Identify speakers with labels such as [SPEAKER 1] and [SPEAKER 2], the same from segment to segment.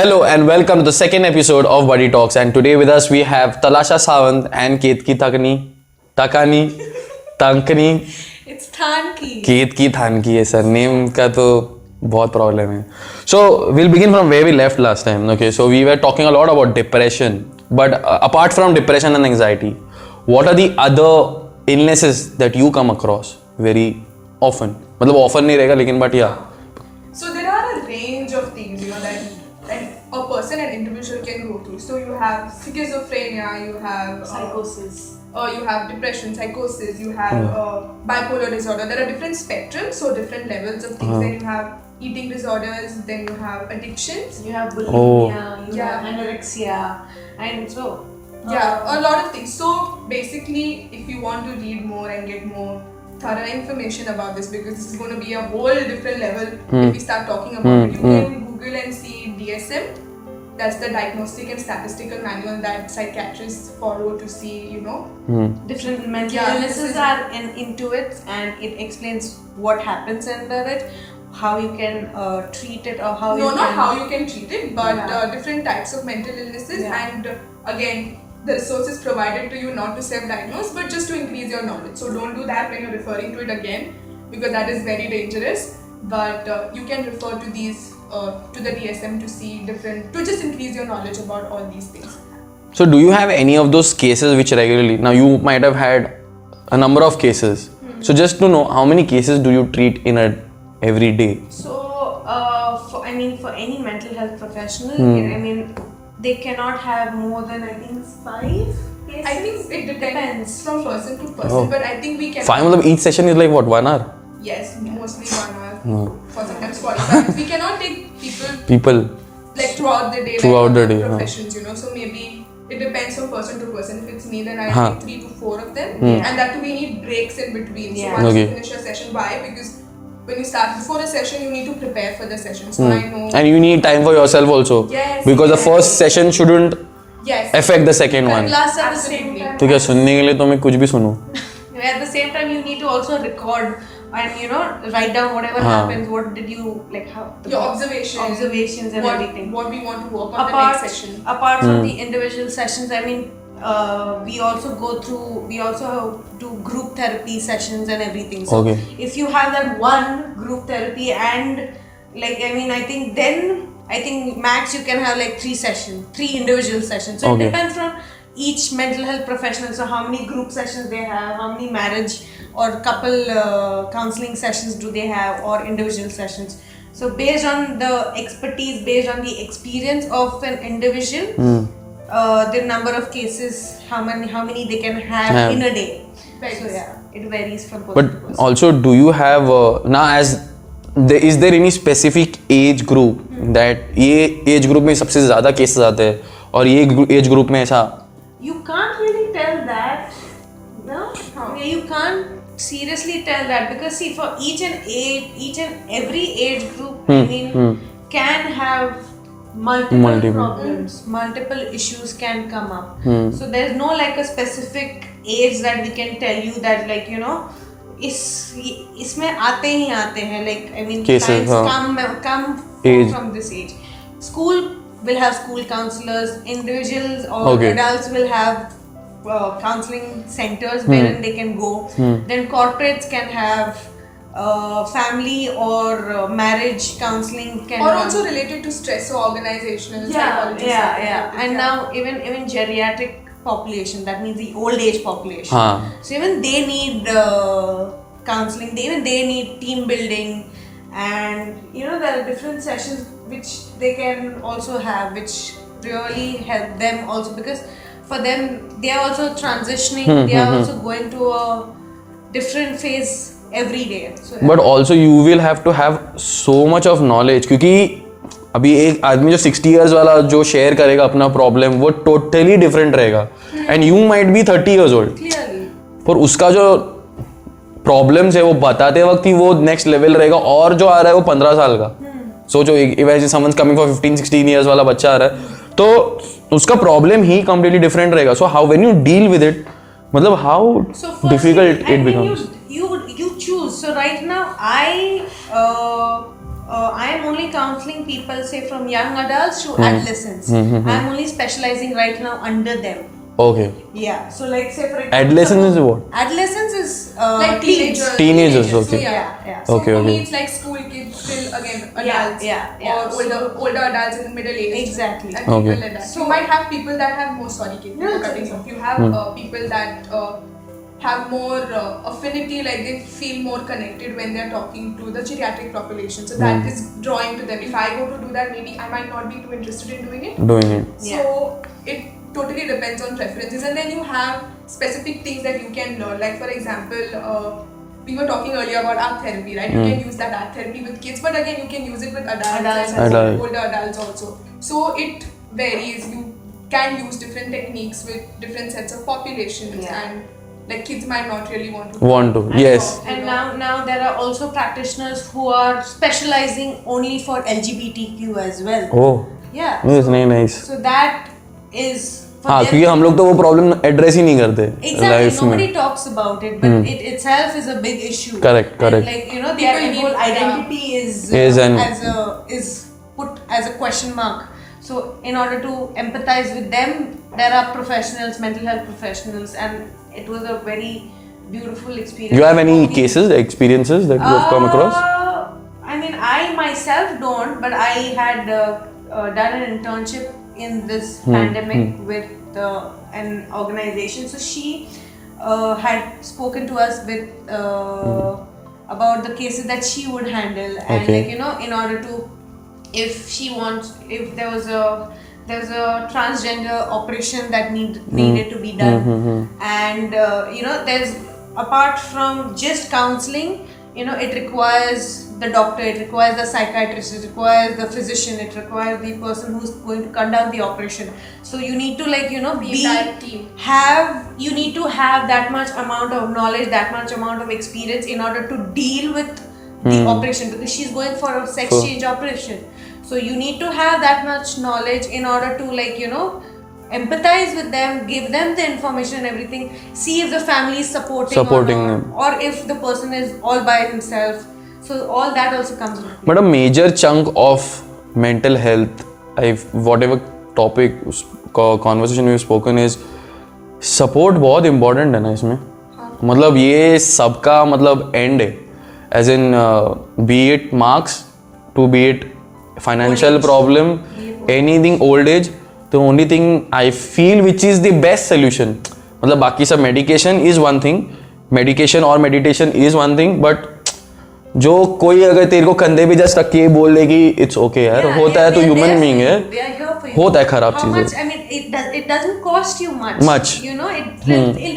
[SPEAKER 1] Hello and welcome to the second episode of Buddy Talks, and today with us we have Talasha Sawant and Ketki Tankani.
[SPEAKER 2] It's Thanki.
[SPEAKER 1] Ketki Thanki है sir, name का तो बहुत problem है. So we'll begin from where we left last time. Okay, so we were talking a lot about depression, but apart from depression and anxiety, what are the other illnesses that you come across very often? मतलब often नहीं रहेगा लेकिन but yeah.
[SPEAKER 2] So there are a range of things, that a person, an individual can go through. So you have schizophrenia, you have
[SPEAKER 3] psychosis.
[SPEAKER 2] You have depression, psychosis, you have bipolar disorder. There are different spectrums, so different levels of things. Then you have eating disorders, then you have addictions.
[SPEAKER 3] You have bulimia, you
[SPEAKER 2] Yeah.
[SPEAKER 3] have anorexia, and so
[SPEAKER 2] Yeah, a lot of things. So basically, if you want to read more and get more thorough information about this, because this is going to be a whole different level if we start talking about it, you can Google and see DSM. That's the Diagnostic and Statistical Manual that psychiatrists follow to see,
[SPEAKER 3] different mental
[SPEAKER 2] Yeah,
[SPEAKER 3] illnesses
[SPEAKER 2] this is-
[SPEAKER 3] are into it, and it explains what happens under it, how you can treat it, or how you
[SPEAKER 2] No,
[SPEAKER 3] can.
[SPEAKER 2] not how you can treat it, but
[SPEAKER 3] Yeah.
[SPEAKER 2] different types of mental illnesses,
[SPEAKER 3] Yeah.
[SPEAKER 2] and again, the resources provided to you not to self-diagnose, but just to increase your knowledge. So don't do that when you're referring to it again, because that is very dangerous. But you can refer to these to the DSM to see to just increase your knowledge about all these things.
[SPEAKER 1] So do you have any of those cases which regularly, now you might have had a number of cases. So just to know, how many cases do you treat in every day?
[SPEAKER 3] So, for any mental health professional, they cannot have more than 5 cases.
[SPEAKER 2] I think it depends from person to person,
[SPEAKER 1] Oh.
[SPEAKER 2] but I think we can.
[SPEAKER 1] 5 मतलब each session is like what, 1 hour?
[SPEAKER 2] Yes, mostly 1 hour. For sometimes 45. We cannot take
[SPEAKER 1] People.
[SPEAKER 2] like throughout the day,
[SPEAKER 1] Throughout
[SPEAKER 2] like
[SPEAKER 1] the
[SPEAKER 2] other
[SPEAKER 1] day,
[SPEAKER 2] professions, So maybe it depends from person to person. If it's me, then I
[SPEAKER 1] Huh.
[SPEAKER 2] take 3 to 4 of them, and that too we need breaks in between. So
[SPEAKER 3] Yeah.
[SPEAKER 2] once
[SPEAKER 1] Okay.
[SPEAKER 2] you finish your session, why? Because when you start before a session, you need to prepare for the session. So I know.
[SPEAKER 1] And you need time for yourself also.
[SPEAKER 2] Yes,
[SPEAKER 1] Because the
[SPEAKER 2] exactly.
[SPEAKER 1] first session shouldn't
[SPEAKER 2] Yes.
[SPEAKER 1] affect the second one.
[SPEAKER 3] Plus, at the same
[SPEAKER 2] Absolutely.
[SPEAKER 3] time,
[SPEAKER 1] तो क्या सुनने के लिए तो मैं कुछ भी सुनूं?
[SPEAKER 3] at the same time, you need to also record and write down whatever happens. What did you like? How
[SPEAKER 2] Your observations
[SPEAKER 3] and everything.
[SPEAKER 2] What we want to work on the next session.
[SPEAKER 3] Apart from the individual sessions, we also do group therapy sessions and everything. So
[SPEAKER 1] Okay.
[SPEAKER 3] if you have that one group therapy and I think max you can have like 3 individual sessions. So
[SPEAKER 1] Okay.
[SPEAKER 3] it depends on each mental health professional. So how many group sessions they have, how many marriage or couple counseling sessions do they have, or individual sessions. So based on the expertise, based on the experience of an individual, the number of cases, how many they can have in a day.
[SPEAKER 2] Right.
[SPEAKER 3] So yeah, it varies from person
[SPEAKER 1] But
[SPEAKER 3] to person.
[SPEAKER 1] also, do you have is there any specific age group that ये age group में सबसे ज़्यादा cases आते हैं और ये age group में ऐसा?
[SPEAKER 3] You can't really tell that. No? You can't seriously tell that, because see, for each and every age group, can have multiple problems, multiple issues can come up. So there's no like a specific age that we can tell you that इसमें आते ही आते हैं
[SPEAKER 1] Cases,
[SPEAKER 3] come
[SPEAKER 1] Age.
[SPEAKER 3] from this age. School will have school counselors, individuals or
[SPEAKER 1] Okay.
[SPEAKER 3] adults will have counseling centers wherein they can go. Then corporates can have family or marriage counseling can
[SPEAKER 2] Or
[SPEAKER 3] have.
[SPEAKER 2] also related to stress or organizational
[SPEAKER 3] yeah,
[SPEAKER 2] psychology.
[SPEAKER 3] and now even geriatric population, that means the old age population.
[SPEAKER 1] हाँ.
[SPEAKER 3] So even they need counseling, they need team building, and there are different sessions which they can also have, which really help them also, because for them they are also transitioning, they are also going to a different phase every day. So
[SPEAKER 1] But also you will have to have so much of knowledge, क्योंकि अभी एक आदमी जो 60 years वाला जो share करेगा अपना problem, वो टोटली डिफरेंट रहेगा, and you might be 30 years old.
[SPEAKER 2] Clearly.
[SPEAKER 1] पर उसका जो प्रॉब्लम्स है वो बताते वक्त ही वो नेक्स्ट लेवल रहेगा, और जो आ रहा है वो 15 साल का. सोचो imagine someone coming for 15-16 years वाला बच्चा आ रहा है, तो उसका प्रॉब्लम ही कंप्लीटली डिफरेंट रहेगा. So how when you deal with it, मतलब how
[SPEAKER 3] So firstly,
[SPEAKER 1] difficult it becomes.
[SPEAKER 3] you choose. So right now I I am only counseling people, say from young adults to adolescents. I am only specializing right now under them.
[SPEAKER 1] Okay.
[SPEAKER 3] Yeah. So like say for example.
[SPEAKER 1] Adolescence is what?
[SPEAKER 3] Adolescence is
[SPEAKER 2] like
[SPEAKER 3] teens.
[SPEAKER 1] Teenagers, okay.
[SPEAKER 2] So, yeah.
[SPEAKER 3] Yeah.
[SPEAKER 2] So
[SPEAKER 1] Okay,
[SPEAKER 2] for me,
[SPEAKER 1] okay.
[SPEAKER 2] it's like school kids, still again
[SPEAKER 3] Yeah,
[SPEAKER 2] adults,
[SPEAKER 3] yeah.
[SPEAKER 2] or older adults in the middle age.
[SPEAKER 3] Exactly.
[SPEAKER 2] And
[SPEAKER 1] Okay.
[SPEAKER 2] people like that. So you might have people that have more cutting off. You have people that have more affinity, like they feel more connected when they're talking to the geriatric population. So that is drawing to them. If I go to do that, maybe I might not be too interested in doing it.
[SPEAKER 1] Doing it.
[SPEAKER 3] Yeah.
[SPEAKER 2] So it totally depends on preferences, and then you have specific things that you can learn. Like for example, we were talking earlier about art therapy, right? You can use that art therapy with kids, but again, you can use it with adults and
[SPEAKER 1] Adult.
[SPEAKER 2] older adults also. So it varies. You can use different techniques with different sets of populations,
[SPEAKER 3] Yeah.
[SPEAKER 2] and like kids might not really want to.
[SPEAKER 1] Want to. Yes.
[SPEAKER 3] And now there are also practitioners who are specializing only for LGBTQ as well.
[SPEAKER 1] Oh.
[SPEAKER 3] Yeah.
[SPEAKER 1] It's नहीं nice.
[SPEAKER 3] So that is for
[SPEAKER 1] हाँ
[SPEAKER 3] them.
[SPEAKER 1] क्योंकि हम लोग तो वो problem address ही नहीं करते
[SPEAKER 3] Exactly,
[SPEAKER 1] life
[SPEAKER 3] nobody
[SPEAKER 1] में.
[SPEAKER 3] talks about it, but it itself is a big issue.
[SPEAKER 1] Correct, correct.
[SPEAKER 3] And like you know, their
[SPEAKER 2] People
[SPEAKER 3] whole
[SPEAKER 2] need-
[SPEAKER 3] identity is put as a question mark. So in order to empathize with them, there are professionals, mental health professionals, and it was a very beautiful experience.
[SPEAKER 1] You have any
[SPEAKER 3] for me.
[SPEAKER 1] cases, experiences that you have come across?
[SPEAKER 3] I mean, I myself don't, but I had done an internship in this pandemic with an organization. So she had spoken to us with about the cases that she would handle, and
[SPEAKER 1] Okay.
[SPEAKER 3] like you know, in order to, if there was a transgender operation that needed to be done, and you know, there's apart from just counseling, you know, it requires the doctor, it requires the psychiatrist, it requires the physician, it requires the person who's going to cut down the operation. So you need to like you know
[SPEAKER 2] entire team.
[SPEAKER 3] you need to have that much amount of knowledge, that much amount of experience in order to deal with the operation, because she's going for a sex
[SPEAKER 1] Cool.
[SPEAKER 3] change operation. So you need to have that much knowledge in order to like you know empathize with them, give them the information and everything, see if the family is supporting or
[SPEAKER 1] Supporting
[SPEAKER 3] not,
[SPEAKER 1] them.
[SPEAKER 3] or if the person is all by himself. So all that also comes into play.
[SPEAKER 1] But a major chunk of mental health, whatever topic conversation we've spoken is support बहुत important है ना इसमें. मतलब ये सबका मतलब end है. As in be it marks, to be it financial problem, anything old age. The only thing I feel which is the best solution, मतलब बाकी सब medication is one thing, medication और meditation is one thing, but जो कोई अगर तेरे को कंधे पे जस्ट रख के बोल दे कि इट्स ओके यार,
[SPEAKER 3] Yeah,
[SPEAKER 1] होता है तो
[SPEAKER 3] we are
[SPEAKER 1] human
[SPEAKER 3] there
[SPEAKER 1] being
[SPEAKER 3] for
[SPEAKER 1] है,
[SPEAKER 3] you. We are here for you.
[SPEAKER 1] होता है खराब
[SPEAKER 3] How much?
[SPEAKER 1] चीजें.
[SPEAKER 3] I mean, it doesn't cost you much.
[SPEAKER 1] Much.
[SPEAKER 3] You know, it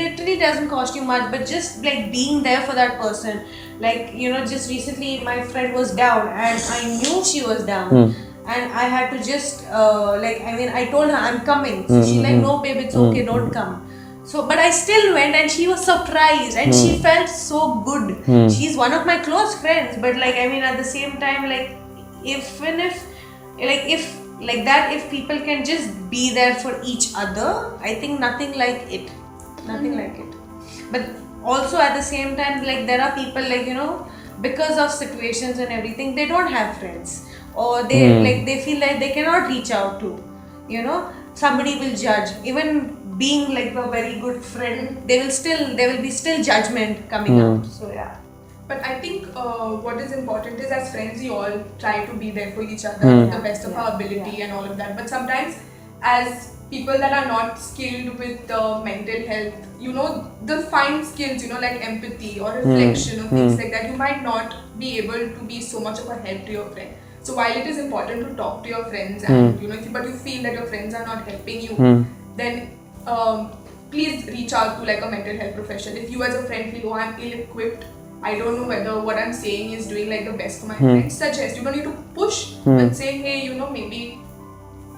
[SPEAKER 3] literally doesn't cost you much, but just like being there for that person. Like you know, just recently my friend was down, and I knew she was down. And I had to just I told her I'm coming. So she's like, no babe, it's okay, don't come. So but I still went, and she was surprised, and she felt so good. She's one of my close friends, but like I mean at the same time, like if people can just be there for each other, I think nothing like it. But also at the same time, like there are people like you know, because of situations and everything, they don't have friends, or they feel like they cannot reach out to, you know, somebody will judge. Even being like a very good friend, there will be still judgment coming out. So yeah.
[SPEAKER 2] But I think what is important is as friends we all try to be there for each other to the best of our ability and all of that. But sometimes as people that are not skilled with mental health, you know, the fine skills, you know, like empathy or reflection or things like that, you might not be able to be so much of a help to your friend. So while it is important to talk to your friends and you know, but you feel that your friends are not helping you, then please reach out to like a mental health professional. If you as a friend feel, oh, I'm ill-equipped, I don't know whether what I'm saying is doing like the best for my friend, suggest. You don't need to push, but say, hey, you know, maybe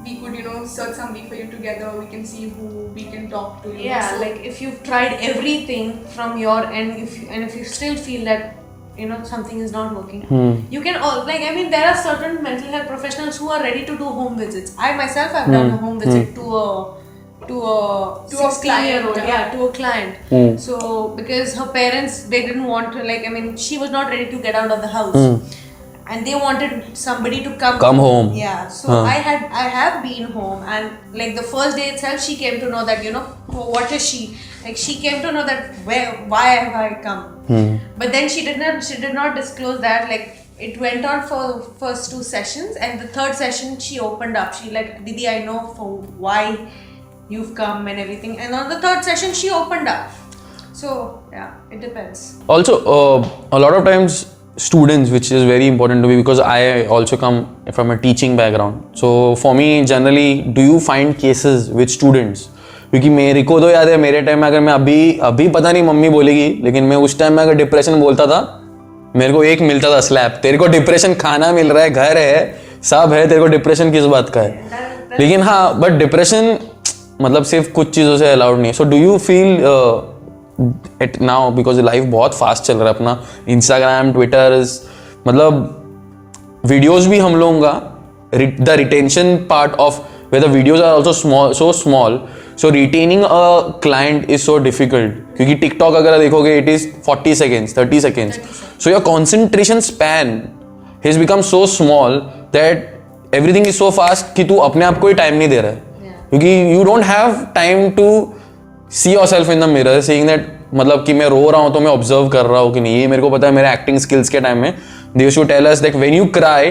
[SPEAKER 2] we could, you know, search somebody for you together. We can see who we can talk to.
[SPEAKER 3] Yeah,
[SPEAKER 2] So,
[SPEAKER 3] like if you've tried everything from your end, if you still feel that you know something is not working, you can all like I mean there are certain mental health professionals who are ready to do home visits. I myself have done a home visit to a 16-year-old, to a client. So because her parents, they didn't want to, like I mean she was not ready to get out of the house. and they wanted somebody to come
[SPEAKER 1] home.
[SPEAKER 3] Yeah, so I have been home, and like the first day itself, she came to know that, you know, oh, what is she? Like she came to know that why have I come? But then she did not disclose that. Like it went on for first 2 sessions, and the third session she opened up. She like, Didi, I know for why you've come and everything. And on the third session, she opened up. So yeah, it depends.
[SPEAKER 1] Also, a lot of times students, which is very important to me because I also come from a teaching background. So for me, generally, do you find cases with students? क्योंकि मेरे को तो याद है मेरे time में, अगर मैं अभी पता नहीं मम्मी बोलेगी, लेकिन मैं उस टाइम में अगर डिप्रेशन बोलता था, मेरे को एक मिलता था स्लैप, तेरे को डिप्रेशन खाना मिल रहा है, घर है, सब है, तेरे को डिप्रेशन किस बात का है? लेकिन हाँ, बट डिप्रेशन मतलब सिर्फ कुछ चीज़ों से अलाउड नहीं है. So do you feel at now, because life बहुत फास्ट चल रहा है अपना, इंस्टाग्राम, ट्विटर, मतलब वीडियोज भी हम लोगों का, the retention part of where the videos are also so small, so retaining a client is so difficult. क्योंकि TikTok अगर देखोगे, it is 40 seconds, 30 seconds. So your concentration span has become so small that everything is so fast कि तू अपने आप को ही time नहीं दे रहा है. क्योंकि you don't have time to see yourself in the mirror saying that, मतलब कि मैं रो रहा हूँ तो मैं ऑब्जर्व कर रहा हूँ कि नहीं. ये मेरे को पता है मेरे एक्टिंग स्किल्स के टाइम में they used to tell us that when you cry,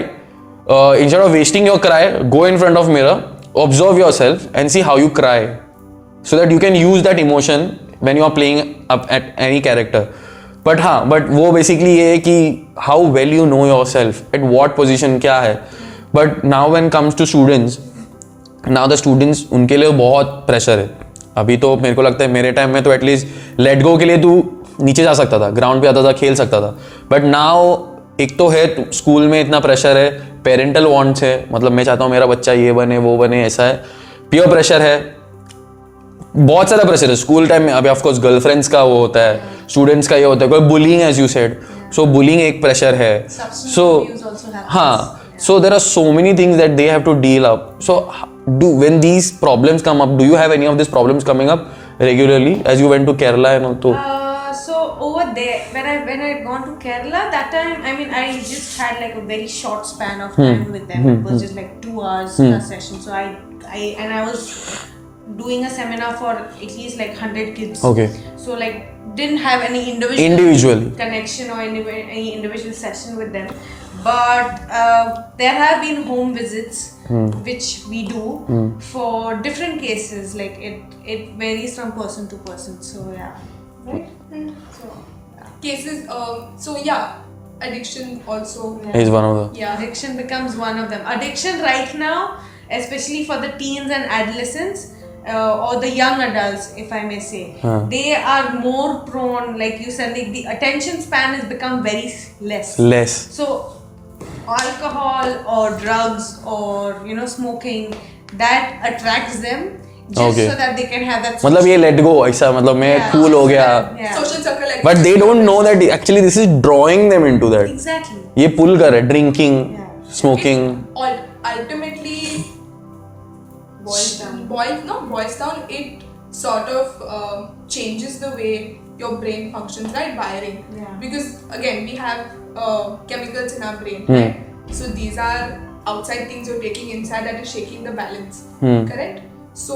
[SPEAKER 1] instead of wasting your cry, go in front of mirror, observe yourself and see how you cry, so that you can use that emotion when you are playing up at any character. But वो basically ये है कि how well you know yourself, at what position क्या है. But now when comes to students, now the students, उनके लिए बहुत pressure है. अभी तो मेरे को लगता है मेरे टाइम में तो एटलीस्ट लेट गो के लिए तू नीचे जा सकता था, ग्राउंड पे आता था, खेल सकता था. बट नाउ एक तो है स्कूल में इतना प्रेशर है, पेरेंटल वांट्स है, मतलब मैं चाहता हूँ मेरा बच्चा ये बने वो बने, ऐसा है. पीयर प्रेशर है, बहुत सारा प्रेशर है स्कूल टाइम में. अभी ऑफकोर्स गर्लफ्रेंड्स का वो होता है, स्टूडेंट्स का ये होता है, कोई bullying as you said, so bullying एक प्रेशर है. सो हाँ, so there are so many things that they have to deal up. So when these problems come up, do you have any of these problems coming up regularly as you went to Kerala and all too?
[SPEAKER 3] So over there, when I had gone to Kerala, that time, I mean, I just had like a very short span of time with them. It was just like 2 hours a session. So I was doing a seminar for at least like 100 kids.
[SPEAKER 1] Okay.
[SPEAKER 3] So like didn't have any individual connection or any individual session with them. But there have been home visits which we do for different cases. Like it varies from person to person. So yeah. Right? So,
[SPEAKER 2] cases, so yeah, addiction also
[SPEAKER 1] is one of the.
[SPEAKER 2] Yeah,
[SPEAKER 3] addiction becomes one of them. Addiction right now, especially for the teens and adolescents, or the young adults, if I may say, they are more prone, like you said, like the attention span has become very less. So alcohol or drugs or smoking, that attracts them. Just so that they can have that.
[SPEAKER 1] मतलब ये let go ऐसा, मतलब मैं cool हो गया.
[SPEAKER 2] Social circle.
[SPEAKER 1] But they don't know that actually this is drawing them into that.
[SPEAKER 3] Exactly.
[SPEAKER 1] ये pull कर रहा है, drinking, smoking.
[SPEAKER 2] Ultimately boils down. It sort of changes the way your brain functions, right? Wiring.
[SPEAKER 3] Yeah.
[SPEAKER 2] Because again, we have chemicals in our brain, right? So these are outside things you're taking inside that is shaking the balance, correct? So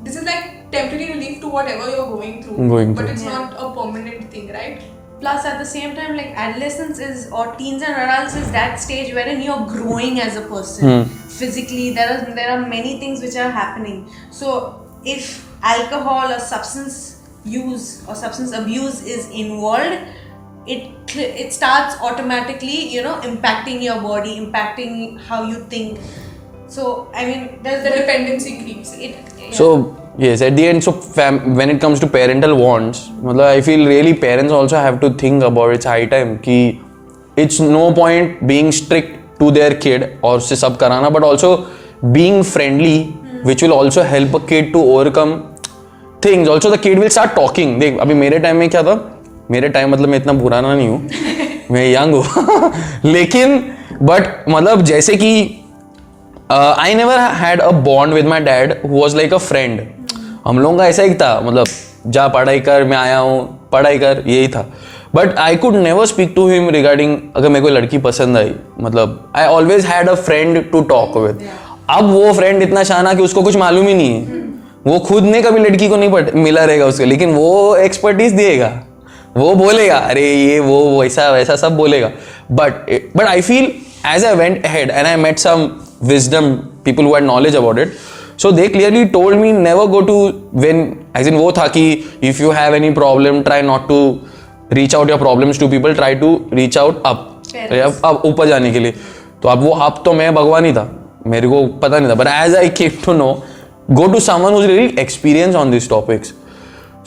[SPEAKER 2] this is like temporary relief to whatever you're going through. But it's not a permanent thing, right?
[SPEAKER 3] Plus at the same time, like adolescence is, or teens and adults is that stage wherein you're growing as a person. Physically, there are many things which are happening. So if alcohol or substance use or substance abuse is involved, it starts automatically impacting your body, impacting how you think. So I mean, there's
[SPEAKER 2] the dependency creeps.
[SPEAKER 1] So yes, at the end, so when it comes to parental wants, मतलब I feel really parents also have to think about it's high time कि it's no point being strict to their kid और उससे सब कराना, but also being friendly, which will also help a kid to overcome things. Also the kid will start talking. देख अभी मेरे time में क्या था, मेरे टाइम मतलब मैं इतना पुराना नहीं हूँ, मैं यंग हूँ लेकिन बट मतलब जैसे कि I never had a bond with my dad who was like a friend. हम लोगों का ऐसा ही था, मतलब जा पढ़ाई कर, मैं आया हूँ, पढ़ाई कर, यही था. But I could never speak to him regarding अगर मेरे को लड़की पसंद आई, मतलब I always had a friend to talk with. अब वो फ्रेंड इतना शाना कि उसको कुछ मालूम ही नहीं है, वो खुद ने कभी लड़की को नहीं मिला रहेगा उसके, लेकिन वो एक्सपर्टीज देगा, वो बोलेगा अरे ये वो ऐसा वैसा सब बोलेगा. But I feel as I went ahead and I met some wisdom people who had knowledge about it, so they clearly told me never go to when as in वो था कि if you have any problem try not to reach out your problems to people, try to reach out up, अब ऊपर जाने के लिए. तो अब वो अब तो मैं भगवान ही था, मेरे को पता नहीं था, but as I came to know, go to someone who's really experienced on these topics.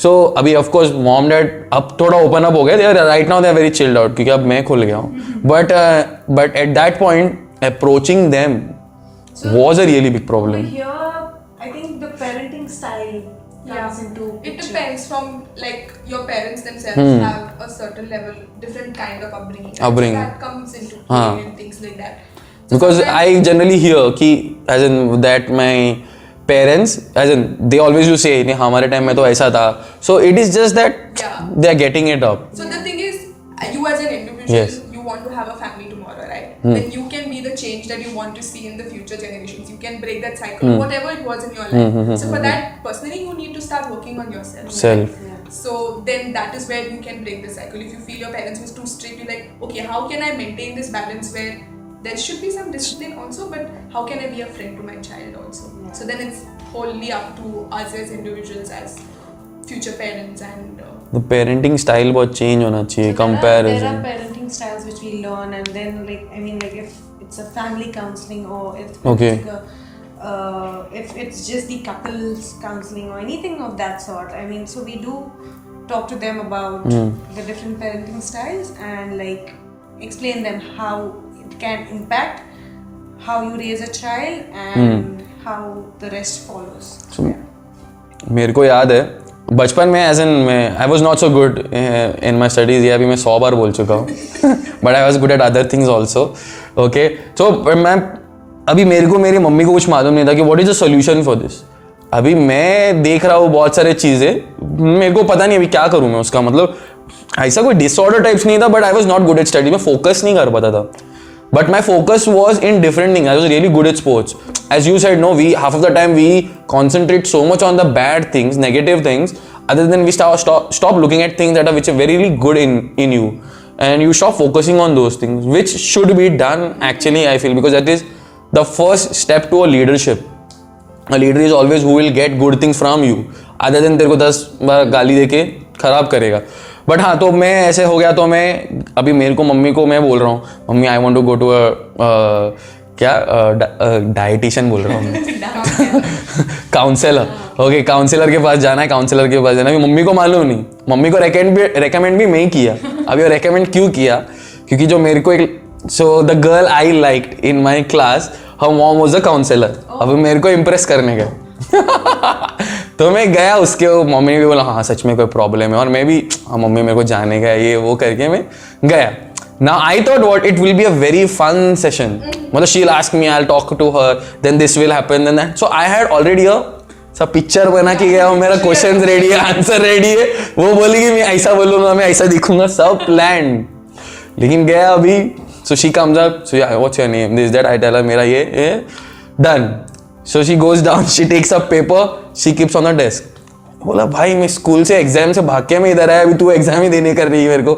[SPEAKER 1] So अभी of course mom dad अब थोड़ा open up हो गए, they are right now they are very chilled out क्योंकि अब मैं खुल गया हूँ. But at that point approaching them was a really big problem.
[SPEAKER 3] Here, I think the parenting style comes into
[SPEAKER 2] It
[SPEAKER 3] picture.
[SPEAKER 2] depends from like your parents themselves have a certain level, different kind of upbringing. and
[SPEAKER 1] Upbringing.
[SPEAKER 2] That comes into play and things like that. So
[SPEAKER 1] Because
[SPEAKER 2] sometimes-
[SPEAKER 1] I generally hear कि as in that my parents as in they always do say नहीं हमारे time में तो ऐसा था. So it is just that
[SPEAKER 2] Yeah.
[SPEAKER 1] they are getting it up.
[SPEAKER 2] So the thing is, you as an individual,
[SPEAKER 1] Yes.
[SPEAKER 2] you want to have a family tomorrow, right? Then you can be the change that you want to see in the future generations. You can break that cycle, whatever it was in your life. So for that, personally, you need to start working on yourself.
[SPEAKER 1] Self.
[SPEAKER 2] So then that is where you can break the cycle. If you feel your parents was too strict, you're like, okay, how can I maintain this balance where there should be some discipline also, but how can I be a friend to my child also? So then it's wholly up to us as individuals, as future parents, and
[SPEAKER 1] The parenting style बहुत change होना चाहिए.
[SPEAKER 3] So there are
[SPEAKER 1] Comparison.
[SPEAKER 3] parenting styles which we learn, and then like I mean like if it's a family counseling or if
[SPEAKER 1] Okay.
[SPEAKER 3] it's like if it's just the couples counseling or anything of that sort. I mean, so we do talk to them about the different parenting styles and like explain them how it can impact how you raise a child and how the rest follows.
[SPEAKER 1] So, मेरे को याद है बचपन में as an मैं I was not so good in my studies, ये अभी मैं 100 बार बोल चुका हूँ. But I was good at other things also. Okay so मैं अभी मेरे को मेरी मम्मी को कुछ मालूम नहीं था कि what is the solution for this. अभी मैं देख रहा हूँ बहुत सारे चीज़ें, मेरे को पता नहीं अभी क्या करूँ मैं उसका. मतलब ऐसा कोई डिसऑर्डर टाइप्स नहीं था, but I was not good at study. मैं फोकस नहीं कर पाता था. But my focus was in different things. I was really good at sports. As you said, no, half of the time we concentrate so much on the bad things, negative things, other than we stop looking at things that are which are very really good in you, and you stop focusing on those things, which should be done actually. I feel because that is the first step to a leadership. A leader is always who will get good things from you, other than तेरे को 10 बार गाली देके खराब करेगा. But हाँ, तो मैं ऐसे हो गया, तो मैं अभी मेरे को मम्मी को मैं बोल रहा हूँ, mummy I want to go to क्या डाइटिशियन बोल रहा हूँ काउंसलर. ओके, काउंसलर के पास जाना है, काउंसलर के पास जाना है. मम्मी को मालूम नहीं, मम्मी को रेकमेंड भी मैं ही किया. अभी वो रेकमेंड क्यों किया, क्योंकि जो मेरे को एक so the girl I liked in my class, her mom was a counsellor. अभी मेरे को इम्प्रेस करने गए. तो मैं गया उसके, मम्मी ने भी बोला हाँ सच में कोई प्रॉब्लम है, और मैं भी हाँ मम्मी मेरे को जाने का ये वो करके मैं गया. Now I thought what it will be a very fun session. मतलब she'll ask me, I'll talk to her, then this will happen, then that. So I had already a सब पिक्चर बना के गया हूँ, मेरा क्वेश्चन रेडी है, answer ready है. वो बोलेगी मैं ऐसा बोलूँगा, मैं ऐसा दिखूंगा, सब प्लान. लेकिन गया अभी, so she comes up, so yeah, what's your name, this that, I tell her मेरा ये done. So she goes down, she takes up paper, she keeps on the desk. बोला भाई मैं स्कूल से एग्जाम से भाग के मैं इधर आया, अभी तू एग्जाम ही देने कर रही है मेरे को.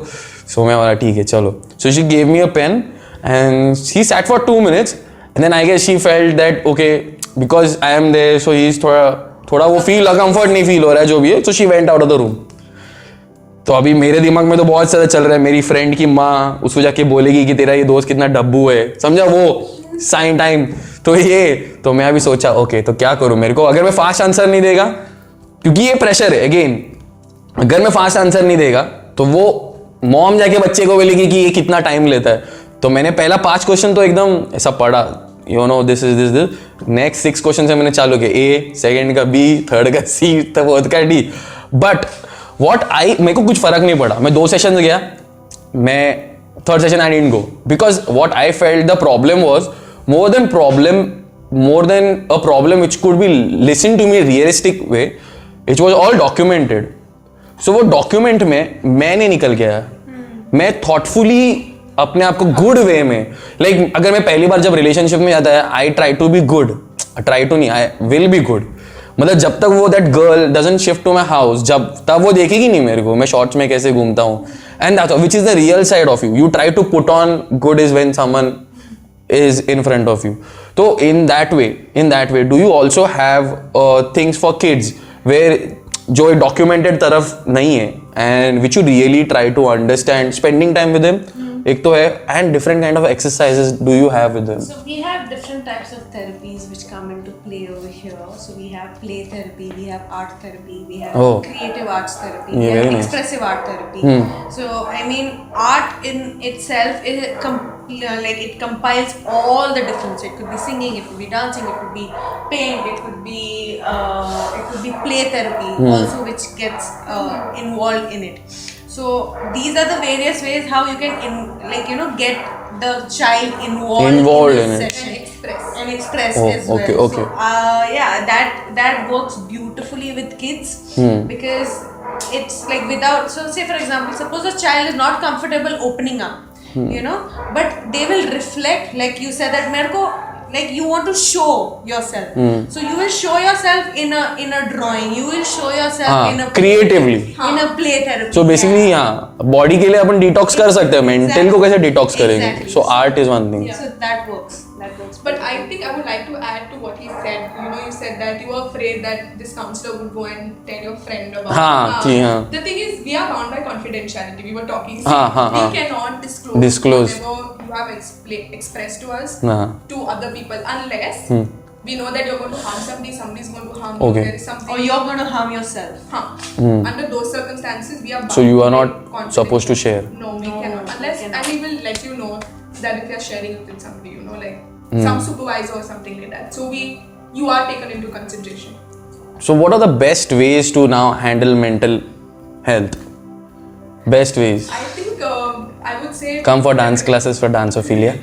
[SPEAKER 1] सो मैं बोला ठीक है चलो. So she gave me a pen and she sat for 2 minutes and then I guess she felt that okay because I am there, so he is थोड़ा वो फील कंफर्ट नहीं फील हो रहा है जो भी है. So she went out of the room. तो अभी मेरे दिमाग में तो बहुत सारा चल रहा है, मेरी फ्रेंड की माँ उसको जाके बोलेगी कि तेरा ये दोस्त कितना डब्बू है, समझा, वो साइन टाइम. तो मैं अभी सोचा ओके तो क्या करूँ, मेरे को अगर मैं फास्ट आंसर नहीं देगा, क्योंकि ये प्रेशर है अगेन, अगर मैं फास्ट आंसर नहीं देगा तो वो मॉम जाके बच्चे को बोलेगी कि ये कितना टाइम लेता है. तो मैंने पहला 5 क्वेश्चन तो एकदम ऐसा पढ़ा, you know this is this. Next 6 question से मैंने चालू किया, ए, सेकंड का बी, थर्ड का सी, फोर्थ का डी. बट मेरे को कुछ फर्क नहीं पड़ा. मैं 2 सेशन गया, मैं third session I didn't go because what I felt the problem was more than a problem which could be listened to me realistic way, it was all documented. So वो document में मैं नहीं निकल के आया. मैं थॉटफुली अपने आप को गुड वे में लाइक अगर मैं पहली बार जब रिलेशनशिप में जाता है I try to be good, try to नहीं, आई विल बी गुड. मतलब जब तक वो that girl doesn't shift to my house, जब तब वो देखेगी नहीं मेरे को मैं शॉर्ट्स में कैसे घूमता हूँ. And that's which is the real side of you. You try to put on good is when someone is in front of you. So in that way do you also have things for kids where जो documented तरफ नहीं है and which you really try to understand spending time with them एक तो है and different kind of exercises do you have with them?
[SPEAKER 3] So we have different types of therapies which come into play over here. So we have play therapy, we have art therapy, we have creative arts therapy, we have expressive art therapy. So I mean art in itself is like it compiles all the different. So it could be singing, it could be dancing, it could be paint, it could be play therapy also which gets involved in it. So these are the various ways how you can get the child involved in
[SPEAKER 1] it
[SPEAKER 2] and
[SPEAKER 3] and express
[SPEAKER 1] Oh,
[SPEAKER 3] as well.
[SPEAKER 1] okay.
[SPEAKER 3] So yeah, that works beautifully with kids because it's like without. So say for example, suppose a child is not comfortable opening up, but they will reflect like you said that merko. Like you want to show yourself, so you will show yourself in a drawing. You will show yourself in a
[SPEAKER 1] creatively,
[SPEAKER 3] in a play therapy.
[SPEAKER 1] So basically, body के लिए अपन detox कर सकते हैं, mental को कैसे detox करेंगे? So art is one thing.
[SPEAKER 3] Yeah. So that works.
[SPEAKER 2] But I think I would like to add to what he said. You said that you were afraid that this counselor would go and tell your friend about. The thing is, we are bound by confidentiality. We were talking. We cannot disclose whatever you have expressed to us to other people unless we know that you're going to harm somebody, somebody's going to harm you, there is something.
[SPEAKER 3] Or you're going to harm yourself.
[SPEAKER 2] Under those circumstances, we are bound.
[SPEAKER 1] So you are not supposed to share.
[SPEAKER 2] No, we cannot. Unless, and we will let you know that if you are sharing it with somebody, like some supervisor or something like that. So you are taken into consideration.
[SPEAKER 1] So what are the best ways to now handle mental health? Best ways.
[SPEAKER 2] I think I would say
[SPEAKER 1] Come for dance classes for Danceophilia.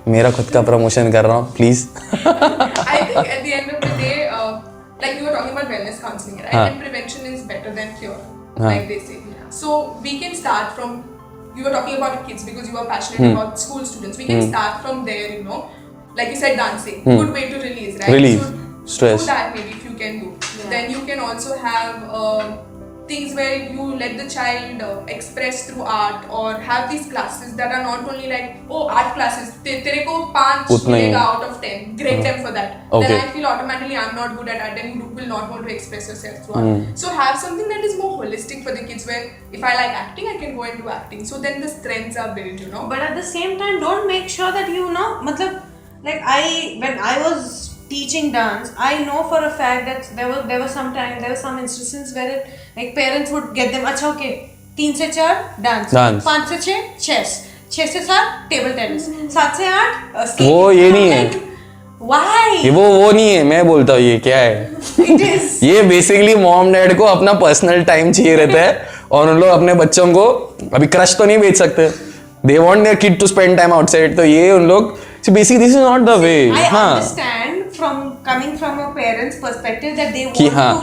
[SPEAKER 1] मेरा खुद का promotion कर रहा हूँ, please.
[SPEAKER 2] I think at the end of the day, like we were talking about wellness counseling, right? And prevention is better than cure, like they say. So we can start from. You were talking about kids because you are passionate about school students. We can start from there, like you said, dancing. Good way to release, right?
[SPEAKER 1] Relief,
[SPEAKER 2] so
[SPEAKER 1] stress.
[SPEAKER 2] Do that maybe if you can do. Then you can also have things where you let the child express through art or have these classes that are not only like, oh, art classes, tere ko 5 milega out of 10, grade them for that.
[SPEAKER 1] Okay.
[SPEAKER 2] Then I feel automatically I'm not good at art, then you will not want to express yourself through art. So have something that is more holistic for the kids where if I like acting, I can go and do acting. So then the strengths are built,
[SPEAKER 3] But at the same time, don't make sure that matlab, like when I was teaching dance, I know for a fact that there were some instances where like parents would get them, अच्छा okay, 3 से 4 dance, 5 से 6 chess, 6 से 7 table tennis, 7 से 8 skating.
[SPEAKER 1] वो ये नहीं है.
[SPEAKER 3] Why?
[SPEAKER 1] ये वो नहीं है, मैं बोलता हूँ ये क्या है.
[SPEAKER 3] It is.
[SPEAKER 1] ये बेसिकली मॉम डैड को अपना पर्सनल टाइम चाहिए रहता है और उन लोग अपने बच्चों को अभी क्रश तो नहीं बेच सकते. They want their kid to spend time outside. तो ये उन लोग, so basically this is not the way.
[SPEAKER 3] I understand coming from a parent's perspective that they want to help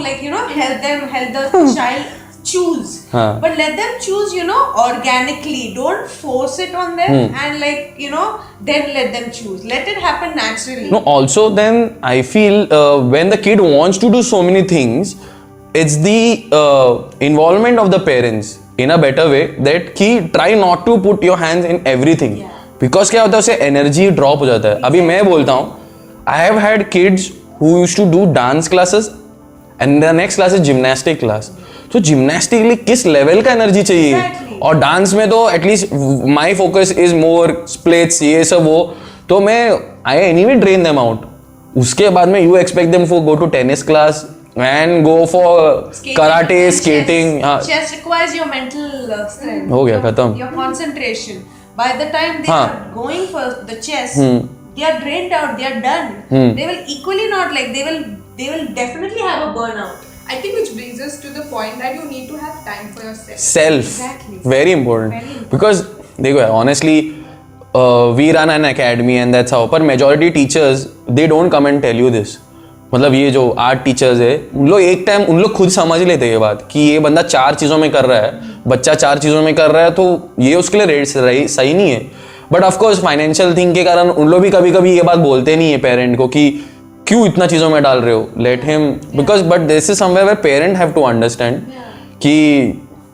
[SPEAKER 3] the child choose. But let them choose, organically. Don't force it on them and then let them choose. Let it happen naturally.
[SPEAKER 1] No, also then I feel when the kid wants to do so many things, it's the involvement of the parents in a better way that try not to put your hands in everything. Because क्या होता है उससे energy drop हो जाता है. अभी मैं बोलता हूँ, I have had kids who used to do dance classes and the next class is gymnastic class. तो gymnastic के लिए किस level का energy चाहिए? और dance में तो at least my focus is more splits ये सब वो, तो मैं I anyway drain them out. उसके बाद में you expect them to go to tennis class and go for karate, skating.
[SPEAKER 3] Chess requires your mental strength.
[SPEAKER 1] हो गया खत्म.
[SPEAKER 3] Your concentration. By the time they are going for the chess, they are drained out. They are done. They will equally not they will definitely have a burnout.
[SPEAKER 2] I think which brings us to the point that you need to have time for yourself.
[SPEAKER 3] Exactly.
[SPEAKER 1] Very important. Because देखो honestly, we run an academy and that's how. पर majority teachers they don't come and tell you this. मतलब ये जो art teachers है उन लोग एक time उन लोग खुद समझ लेते हैं ये बात कि ये बंदा 4 चीज़ों में कर रहा है बच्चा 4 चीज़ों में कर रहा है तो ये उसके लिए रेट सही नहीं है. बट ऑफकोर्स फाइनेंशियल थिंग के कारण उन लोग भी कभी कभी ये बात बोलते नहीं है पेरेंट को कि क्यों इतना चीज़ों में डाल रहे हो, let him, because but this is somewhere where parent have to understand कि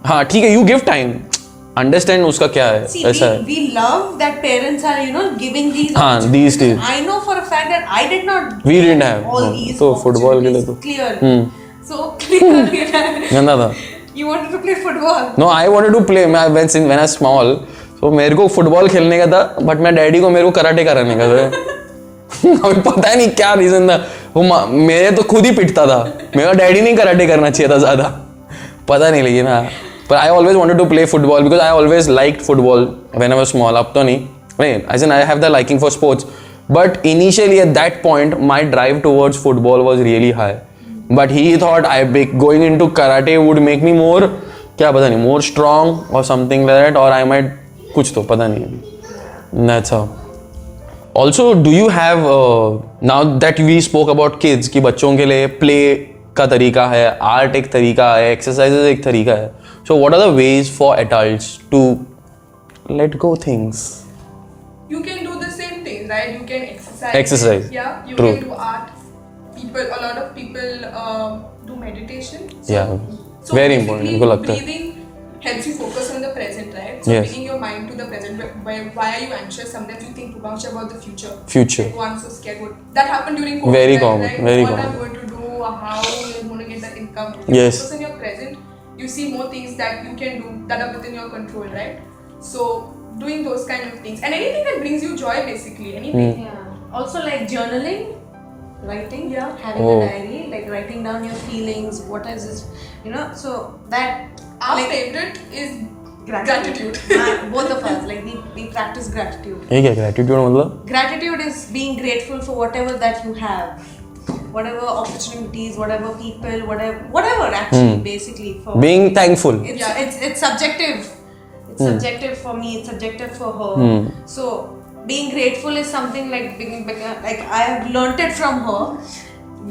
[SPEAKER 1] हाँ ठीक है, यू गिव टाइम, अंडरस्टैंड उसका क्या है.
[SPEAKER 3] See,
[SPEAKER 1] ऐसा है.
[SPEAKER 3] we love that parents are, giving these.
[SPEAKER 1] हाँ, these
[SPEAKER 3] opportunities.
[SPEAKER 1] days.
[SPEAKER 3] I know for a fact that I did not.
[SPEAKER 1] We
[SPEAKER 3] get
[SPEAKER 1] didn't have.
[SPEAKER 3] all
[SPEAKER 1] हाँ,
[SPEAKER 3] these.
[SPEAKER 1] तो फुटबॉल के लिए तो
[SPEAKER 3] clearly. So clearly.
[SPEAKER 1] गंदा था.
[SPEAKER 3] You wanted to play football.
[SPEAKER 1] No I wanted to play, when I was small, तो मेरे को फुटबॉल खेलने का था, बट मैं डैडी को मेरे को कराटे कराने का था. अभी पता नहीं क्या रीजन था, वो मेरे तो खुद ही पिटता था, मेरा डैडी नहीं कराटे करना चाहिए था ज्यादा, पता नहीं. लेकिन हाँ, but I always wanted to play football because I always liked football when I was small. अब तो नहीं, as in I have the liking for sports, but initially at that point my drive towards football was really high. But he thought going into karate would make me more, क्या पता नहीं, more strong or something like that, or I might कुछ तो पता नहीं. That's how. Also, do you have now that we spoke about kids कि बच्चों के लिए play का तरीका है, art एक तरीका है, exercises एक तरीका है. So what are the ways for adults to let go things?
[SPEAKER 2] You can do the same thing, right? You can exercise.
[SPEAKER 1] Exercise.
[SPEAKER 2] Yeah. You
[SPEAKER 1] True.
[SPEAKER 2] can do art. A lot of people do meditation.
[SPEAKER 1] Yeah.
[SPEAKER 2] So
[SPEAKER 1] Very
[SPEAKER 2] basically,
[SPEAKER 1] important. मेरे को लगता है.
[SPEAKER 2] breathing helps you focus on the present, right? So
[SPEAKER 1] Yes.
[SPEAKER 2] bringing your mind to the present. Why are you anxious? Sometimes you think too much about the future.
[SPEAKER 1] Future.
[SPEAKER 2] Like, I'm so scared. That happened during COVID.
[SPEAKER 1] Very
[SPEAKER 2] right?
[SPEAKER 1] common,
[SPEAKER 2] Right?
[SPEAKER 1] very
[SPEAKER 2] what
[SPEAKER 1] common.
[SPEAKER 2] I'm going to do, how you're going to get that income. If you
[SPEAKER 1] Yes.
[SPEAKER 2] focus on your present, you see more things that you can do that are within your control, right? So doing those kind of things and anything that brings you joy, basically anything.
[SPEAKER 3] Yeah. Also, like journaling, writing.
[SPEAKER 2] Yeah.
[SPEAKER 3] Having
[SPEAKER 1] Oh.
[SPEAKER 3] a diary, like writing down your feelings. What is this? So that
[SPEAKER 2] Our
[SPEAKER 3] like
[SPEAKER 2] favorite is gratitude.
[SPEAKER 3] Both of us, like we practice gratitude.
[SPEAKER 1] ये क्या gratitude मतलब?
[SPEAKER 3] Gratitude is being grateful for whatever that you have, whatever opportunities, whatever people, whatever actually, basically for
[SPEAKER 1] Being thankful.
[SPEAKER 3] it's subjective. It's subjective for me. It's subjective for her. So being grateful is something like I have learnt it from her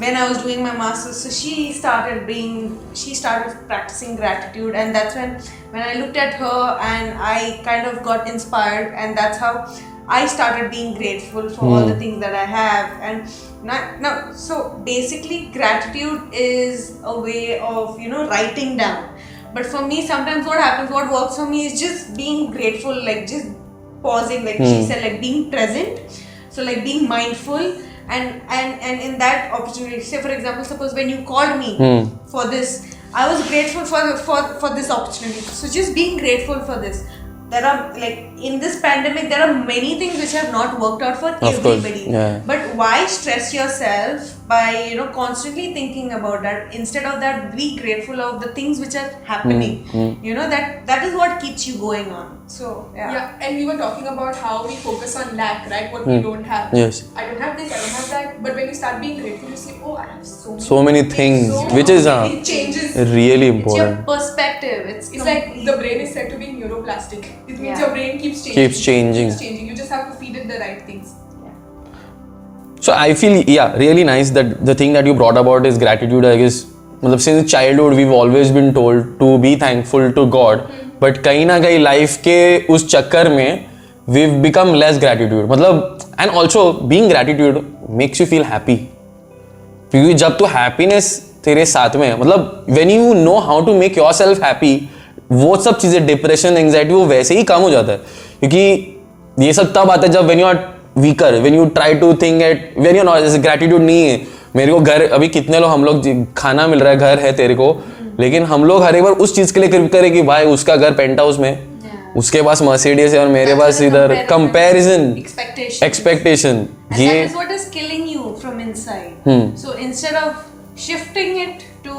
[SPEAKER 3] when I was doing my masters. So she started practicing gratitude, and that's when I looked at her and I kind of got inspired, and that's how I started being grateful for all the things that I have. And now so basically gratitude is a way of writing down. But for me, sometimes what works for me is just being grateful, like just pausing, like she said, like being present. So like being mindful, and in that opportunity, say for example, suppose when you called me for this, I was grateful for this opportunity. So just being grateful for this. There are, like, in this pandemic, there are many things which have not worked out for
[SPEAKER 1] Of course,
[SPEAKER 3] everybody.
[SPEAKER 1] yeah.
[SPEAKER 3] But why stress yourself by constantly thinking about that? Instead of that, be grateful of the things which are happening. That is what keeps you going on. So
[SPEAKER 2] Yeah, and we were talking about how we focus on lack, right? What we don't have.
[SPEAKER 1] Yes.
[SPEAKER 2] I don't have this, I don't have that. But when you start being grateful, you say, oh, I have
[SPEAKER 1] So many things, which is
[SPEAKER 2] it changes.
[SPEAKER 1] really
[SPEAKER 3] it's your
[SPEAKER 1] important.
[SPEAKER 3] perspective. It's
[SPEAKER 2] It's like the brain is said to be neuroplastic. It means
[SPEAKER 3] Yeah.
[SPEAKER 2] your brain keeps changing.
[SPEAKER 1] Keeps changing.
[SPEAKER 2] Keeps changing. You just have to feed it the right things.
[SPEAKER 1] So I feel, really nice that the thing that you brought about is gratitude. I guess since childhood we've always been told to be thankful to God, but कहीं ना कहीं life के उस चक्कर में we've become less gratitude. And also being gratitude makes you feel happy. क्योंकि जब तो happiness तेरे साथ में है, when you know how to make yourself happy, वो सब चीज़ें डिप्रेशन एंग्जाइटी वो वैसे ही कम हो जाता है. क्योंकि ये सब तब आता है जब when you are weaker, when you try to think it, when you know जैसे gratitude नहीं है. मेरे को घर अभी कितने लोग हम लोग खाना मिल रहा है, घर है तेरे को, लेकिन हम लोग हर एक बार उस चीज के लिए क्रिप करें कि भाई उसका घर पेंट हाउस में, उसके पास मर्सिडीज है और मेरे पास इधर comparison expectation.
[SPEAKER 3] And that is what is killing you from inside. So instead of shifting it to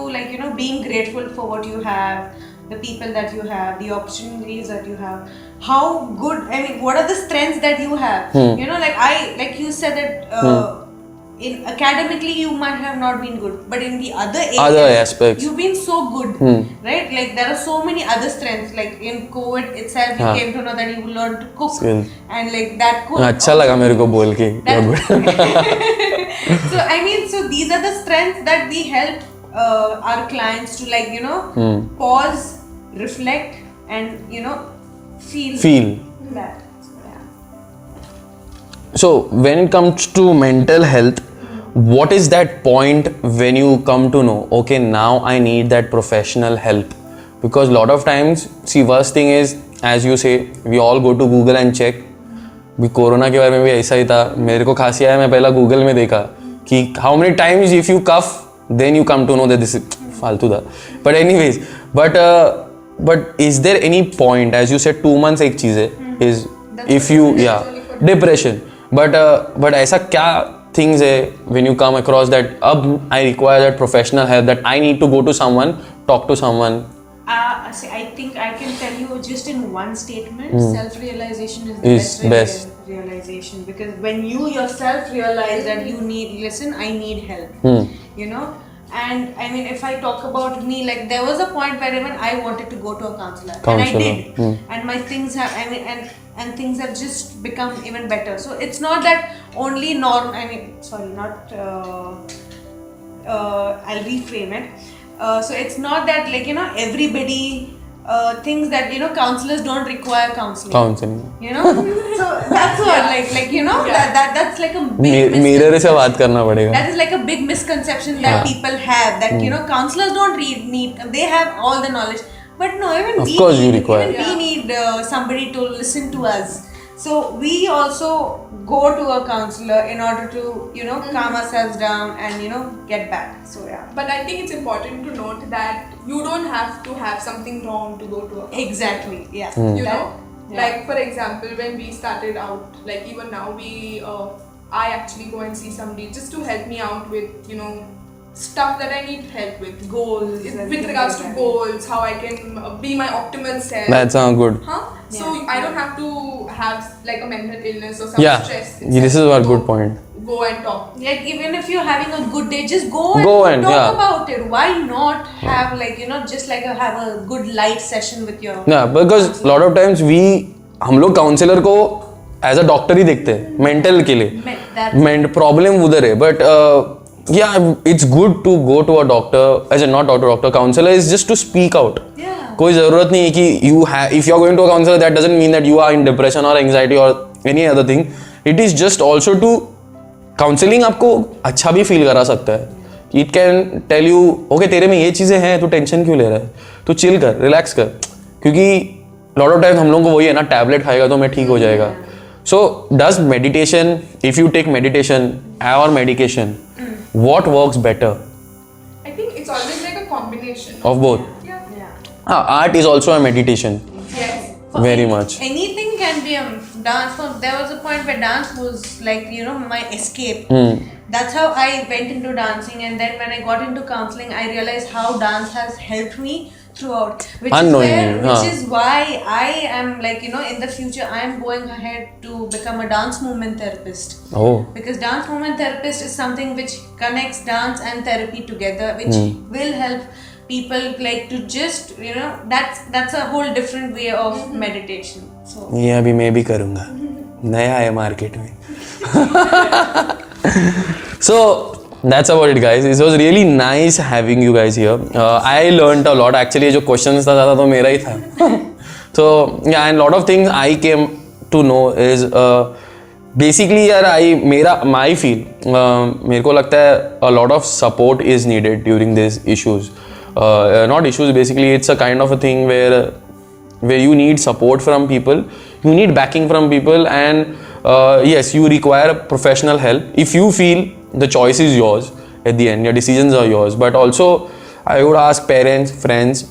[SPEAKER 3] being grateful for what you have, the people that you have, the opportunities that you have, how good, what are the strengths that you have? Like you said that in academically you might have not been good, but in the other
[SPEAKER 1] aspects
[SPEAKER 3] you've been so good, right? Like there are so many other strengths. Like in COVID itself, you came to know that you learned to cook, and like that cook.
[SPEAKER 1] अच्छा लगा मेरे को बोल के.
[SPEAKER 3] So these are the strengths that we help our clients to pause, reflect, and feel that. So, yeah.
[SPEAKER 1] So when it comes to mental health, what is that point when you come to know, okay, now I need that professional help? Because a lot of times, see, worst thing is, as you say, we all go to Google and check. भी corona के बारे में भी ऐसा ही था, मेरे को खांसी आया, मैं पहला गूगल में देखा कि how many times if you cough then you come to know that this फालतू था. But anyways, but is there any point, as you said 2 months एक चीज़ है, इज इफ यू या डिप्रेशन, बट ऐसा क्या things when you come across that I require that professional help, that I need to go to someone, talk to someone?
[SPEAKER 3] See, I think I can tell you just in one statement, self-realization is the best realization, because when you yourself realize that you need, listen, I need help, and I mean, if I talk about me, like there was a point where even I wanted to go to a counselor. And I did, and my things have, I mean, and things have just become even better. So it's not that only I'll reframe it. So it's not that, like, everybody thinks that counselors don't require counseling. So that's what that's like a big
[SPEAKER 1] mirror से बात करना पड़ेगा.
[SPEAKER 3] That is like a big misconception that people have, that counselors don't need, they have all the knowledge, but no, even
[SPEAKER 1] of course you require,
[SPEAKER 3] we need somebody to listen to us. So we also go to a counselor in order to calm ourselves down and get back. So yeah,
[SPEAKER 2] but I think it's important to note that you don't have to have something wrong to go to a counselor.
[SPEAKER 3] Exactly, yeah.
[SPEAKER 2] You know, like for example, when we started out, like even now I actually go and see somebody just to help me out with stuff that I need help with, goals, with regards to goals, how I can be my optimal self.
[SPEAKER 1] That sounds good.
[SPEAKER 2] So I don't have to have like a mental illness or some stress.
[SPEAKER 1] This is a good point.
[SPEAKER 2] Go and talk.
[SPEAKER 3] Like even if you're having a good day, just go and talk about it. Why not have just like have a good light session with your
[SPEAKER 1] because a lot of times हम लोग counsellor को as a doctor ही देखते हैं mental के लिए, problem उधर है. But it's good to go to a doctor, as a not doctor, counselor is just to speak out. कोई ज़रूरत नहीं है कि if you are going to a counselor, that doesn't mean that you are in depression or anxiety or any other thing. It is just also to counseling आपको अच्छा भी feel करा सकता है. It can tell you, okay, तेरे में ये चीज़ें हैं, तू टेंशन क्यों ले रहा है, तू चिल कर, रिलैक्स कर. क्योंकि lot of times हम लोगों को वही है ना, टैबलेट खाएगा तो मैं ठीक हो जाएगा. So does meditation, if you take meditation or medication, what works better?
[SPEAKER 2] I think it's always like a combination
[SPEAKER 1] of both. Art is also a meditation.
[SPEAKER 2] Yes.
[SPEAKER 1] Very much.
[SPEAKER 3] Anything can be a dance. There was a point where dance was like my escape. That's how I went into dancing, and then when I got into counseling, I realized how dance has helped me throughout, which is why I am like in the future I am going ahead to become a dance movement therapist. Because dance movement therapist is something which connects dance and therapy together, which will help people like to just that's a whole different way of meditation. So
[SPEAKER 1] ये अभी मैं भी करूँगा, नया है market में. So that's about it, guys. It was really nice having you guys here. I learned a lot. Actually, जो questions था ज़्यादा तो मेरा ही था. So yeah, and lot of things I came to know is basically यार my feel मेरे को लगता है a lot of support is needed during these issues. Not issues, basically it's a kind of a thing where you need support from people, you need backing from people, and yes, you require professional help. If you feel the choice is yours at the end, your decisions are yours. But also I would ask parents, friends,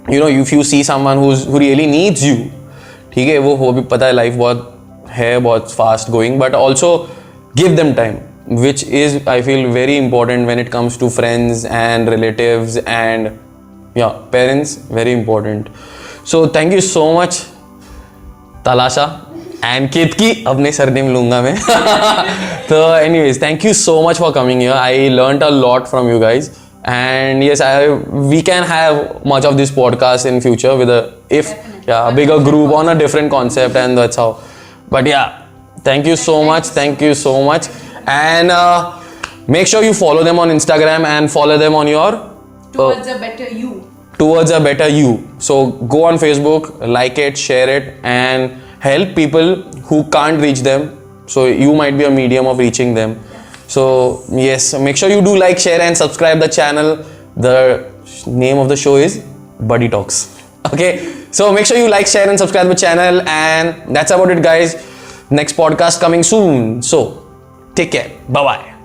[SPEAKER 1] if you see someone who really needs you, ठीक है, वो भी पता है life बहुत fast going, but also give them time, which is I feel very important when it comes to friends and relatives and parents, very important. So thank you so much Talasha and Ketki, अपने surname लूँगा मैं. So anyways, thank you so much for coming here. I learned a lot from you guys, and yes, we can have much of this podcast in future with a bigger group on a different concept, and that's how. But yeah, thank you so much. And make sure you follow them on Instagram and follow them on your
[SPEAKER 3] towards a better you.
[SPEAKER 1] towards a better you. So go on Facebook, like it, share it, and help people who can't reach them. So you might be a medium of reaching them. So yes, make sure you do like, share, and subscribe the channel. The name of the show is Buddy Talks. Okay, so make sure you like, share, and subscribe the channel. And that's about it, guys. Next podcast coming soon. So take care. Bye bye.